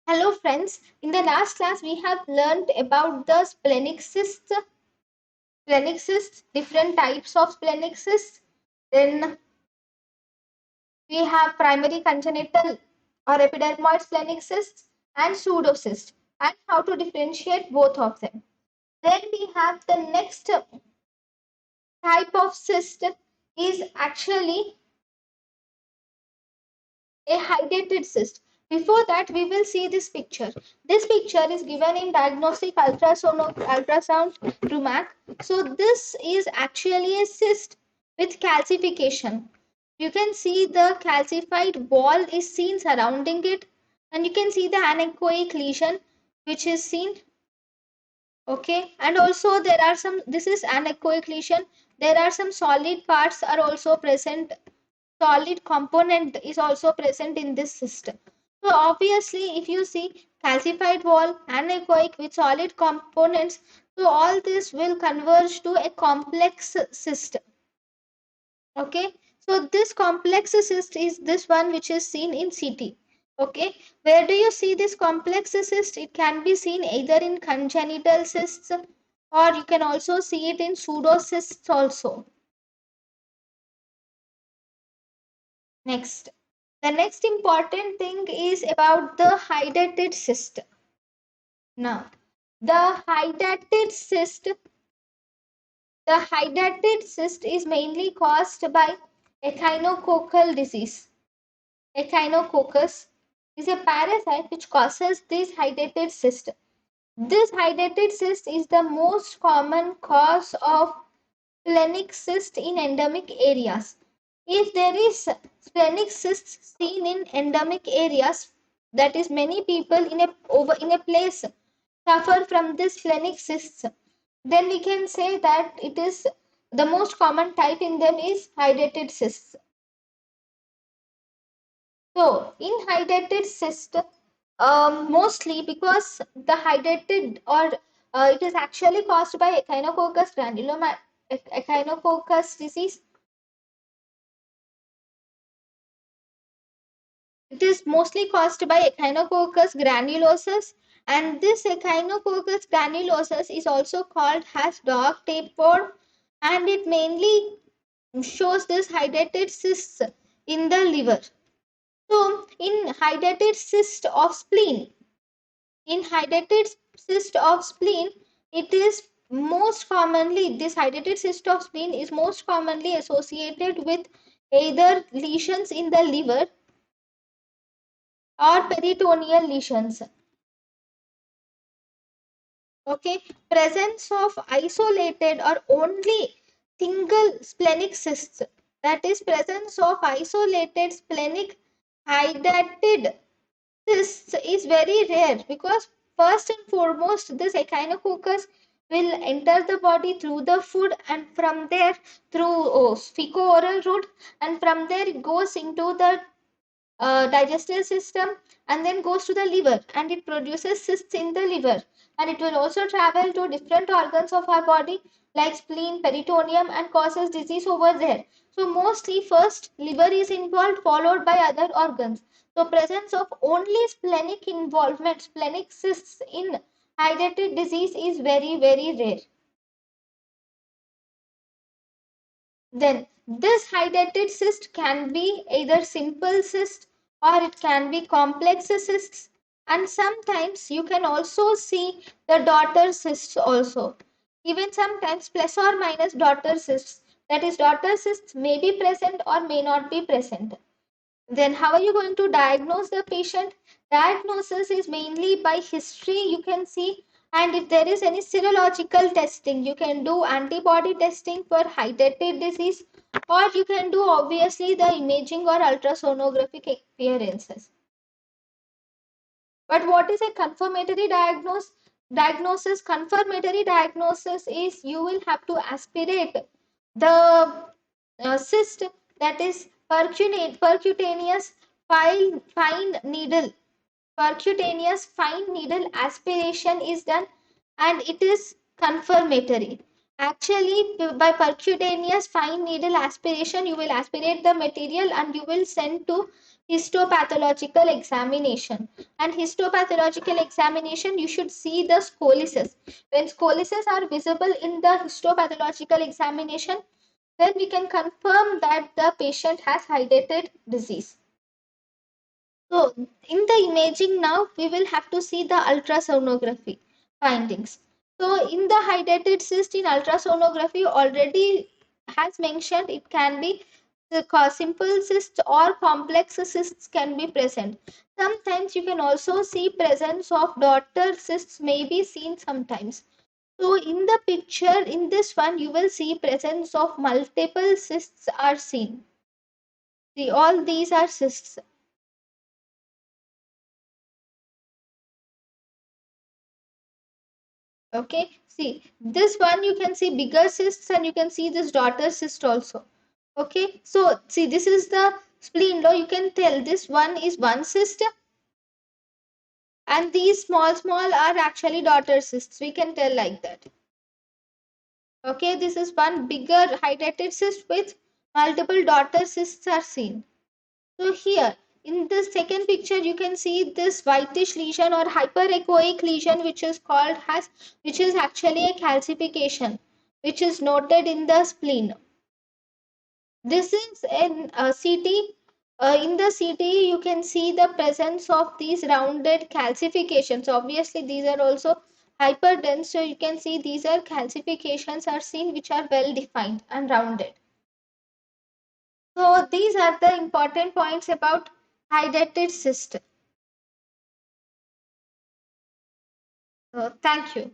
Hello friends, in the last class we have learned about the splenic cysts, different types of splenic cysts. Then we have primary congenital or epidermoid splenic cysts and pseudocysts and how to differentiate both of them. Then we have the next type of cyst is actually a hydatid cyst. Before that, we will see this picture. This picture is given in diagnostic ultrasound rumac. So this is actually a cyst with calcification. You can see the calcified wall is seen surrounding it, and you can see the anechoic lesion which is seen. Okay, and also there are some. This is anechoic lesion. There are some solid parts are also present, solid component is also present in this system. So obviously, if you see calcified wall anechoic with solid components, so all this will converge to a complex system. Okay, so this complex cyst is this one which is seen in CT. Okay, where do you see this complex cyst? It can be seen either in congenital cysts or you can also see it in pseudocysts also. Next, the next important thing is about the hydatid cyst. Now, the hydatid cyst, the hydatid cyst is mainly caused by echinococcal disease. Echinococcus is a parasite which causes this hydatid cyst. This hydatid cyst is the most common cause of splenic cyst in endemic areas. If there is splenic cysts seen in endemic areas, that is many people in a place suffer from this splenic cysts, then we can say that it is the most common type in them is hydatid cysts. So in hydatid cyst, mostly because the hydatid or it is actually caused by echinococcus disease. It is mostly caused by Echinococcus granulosus, and this Echinococcus granulosus is also called as dog tapeworm, and it mainly shows this hydatid cysts in the liver. So, in hydatid cyst of spleen, in hydatid cyst of spleen, it is most commonly, this hydatid cyst of spleen is most commonly associated with either lesions in the liver or peritoneal lesions. Okay, presence of isolated or only single splenic cysts, that is presence of isolated splenic hydatid cysts is very rare because first and foremost this echinococcus will enter the body through the food and from there through fecal-oral route, and from there it goes into the digestive system and then goes to the liver and it produces cysts in the liver, and it will also travel to different organs of our body like spleen, peritoneum, and causes disease over there. So mostly first liver is involved followed by other organs. So presence of only splenic involvement, splenic cysts in hydatid disease is very rare. Then this hydatid cyst can be either simple cyst or it can be complex cysts, and sometimes you can also see the daughter cysts also. Even sometimes plus or minus daughter cysts, that is daughter cysts may be present or may not be present. Then how are you going to diagnose the patient? Diagnosis is mainly by history, you can see, and if there is any serological testing, you can do antibody testing for hydatid disease, or you can do obviously the imaging or ultrasonographic appearances. But what is a confirmatory diagnosis? Confirmatory diagnosis is you will have to aspirate the cyst, that is percutaneous fine needle. Percutaneous fine needle aspiration is done and it is confirmatory. Actually, by percutaneous fine needle aspiration, you will aspirate the material and you will send to histopathological examination. And histopathological examination, you should see the scoliosis. When scoliosis are visible in the histopathological examination, then we can confirm that the patient has hydatid disease. So in the imaging now, we will have to see the ultrasonography findings. So in the hydatid cyst in ultrasonography already has mentioned it can be the simple cysts or complex cysts can be present. Sometimes you can also see presence of daughter cysts may be seen sometimes. So in the picture in this one you will see presence of multiple cysts are seen. See, all these are cysts. Okay, see this one you can see bigger cysts and you can see this daughter cyst also. Okay, so see this is the spleen law. You can tell this one is one cyst and these small are actually daughter cysts. We can tell like that. Okay, this is one bigger hydatid cyst with multiple daughter cysts are seen. So here in the second picture you can see this whitish lesion or hyperechoic lesion which is called as, which is actually a calcification which is noted in the spleen. This is in CT. In the CT you can see the presence of these rounded calcifications. Obviously these are also hyperdense, so you can see these are calcifications are seen which are well defined and rounded. So these are the important points about hydatid cyst. Thank you.